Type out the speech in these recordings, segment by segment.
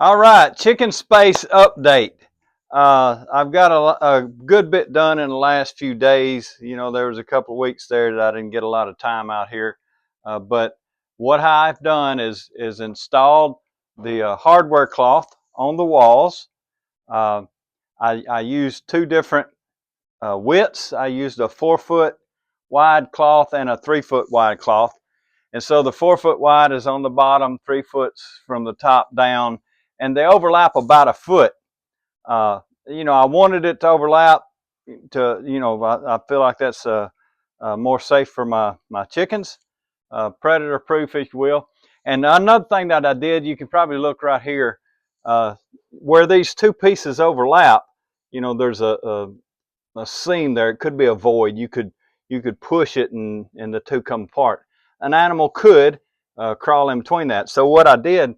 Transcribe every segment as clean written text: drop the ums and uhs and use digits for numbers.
All right, chicken space update. I've got a good bit done in the last few days. You know, there was a couple of weeks there that I didn't get a lot of time out here. But what I've done is installed the hardware cloth on the walls. Uh, I used two different widths. I used a 4-foot wide cloth and a 3-foot wide cloth. And so the 4-foot wide is on the bottom, 3 foot from the top down, and they overlap about a foot. I wanted it to overlap I feel like that's more safe for my chickens, predator proof, if you will. And another thing that I did, you can probably look right here, where these two pieces overlap, there's a seam there. It could be a void. You could push it and the two come apart. An animal could crawl in between that. So what I did,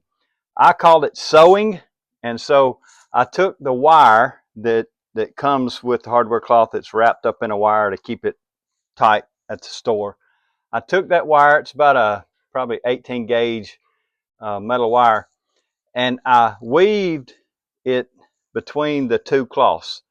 I called it sewing, and so I took the wire that comes with the hardware cloth that's wrapped up in a wire to keep it tight at the store. I took that wire. It's about a probably 18 gauge metal wire, and I weaved it between the two cloths.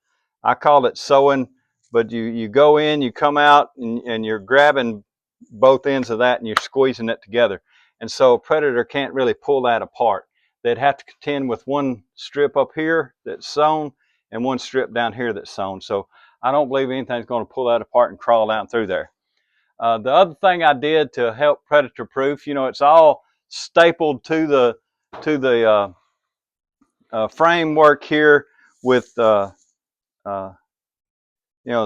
I call it sewing, but you go in, you come out, and you're grabbing both ends of that and you're squeezing it together. And so a predator can't really pull that apart. They'd have to contend with one strip up here that's sewn and one strip down here that's sewn. So I don't believe anything's going to pull that apart and crawl down through there. The other thing I did to help predator proof, it's all stapled to the framework here with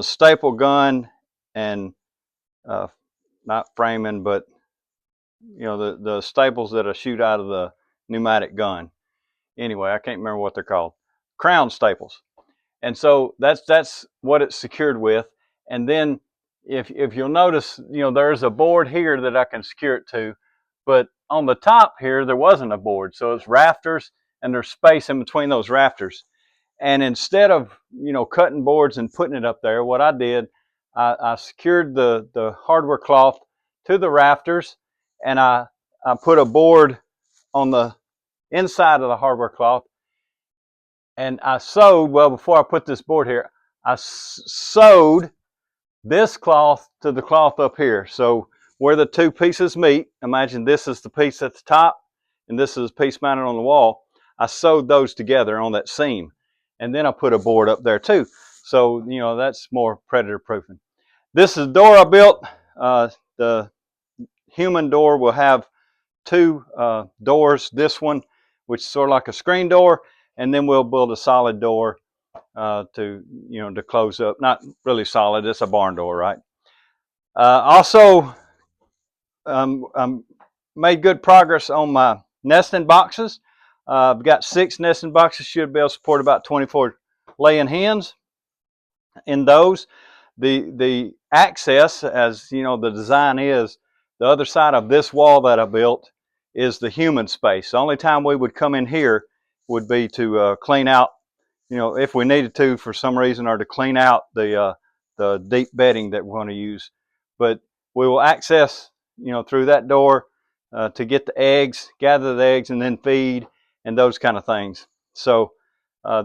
staple gun and not framing, but the staples that shoot out of the pneumatic gun. Anyway, I can't remember what they're called. Crown staples. And so that's what it's secured with. And then if you'll notice, there's a board here that I can secure it to, but on the top here there wasn't a board, so it's rafters, and there's space in between those rafters. And instead of cutting boards and putting it up there, what I did, I secured the hardware cloth to the rafters, and I put a board on the inside of the hardware cloth, and I sewed, well, before I put this board here, I sewed this cloth to the cloth up here. So where the two pieces meet, imagine this is the piece at the top and this is the piece mounted on the wall. I sewed those together on that seam, and then I put a board up there too. So that's more predator proofing. This is the door I built. The human door will have two doors. This one, which is sort of like a screen door, and then we'll build a solid door to close up. Not really solid. It's a barn door, right? Also, made good progress on my nesting boxes. I've got 6 nesting boxes. Should be able to support about 24 laying hens in those. The access, as the design is, the other side of this wall that I built is the human space. The only time we would come in here would be to clean out, if we needed to for some reason, or to clean out the deep bedding that we're going to use. But we will access, through that door to get the eggs, gather the eggs, and then feed and those kind of things. So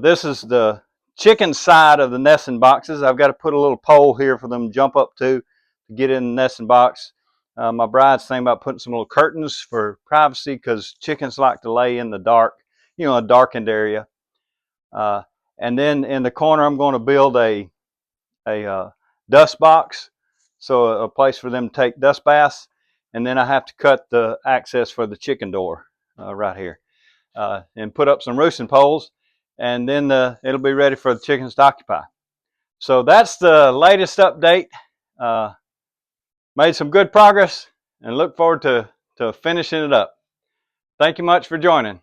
this is the chicken side of the nesting boxes. I've got to put a little pole here for them to jump up to get in the nesting box. My bride's thinking about putting some little curtains for privacy, because chickens like to lay in the dark, a darkened area. And then in the corner, I'm going to build a dust box, so a place for them to take dust baths. And then I have to cut the access for the chicken door right here, and put up some roosting poles, and then it'll be ready for the chickens to occupy. So that's the latest update. Made some good progress, and look forward to finishing it up. Thank you much for joining.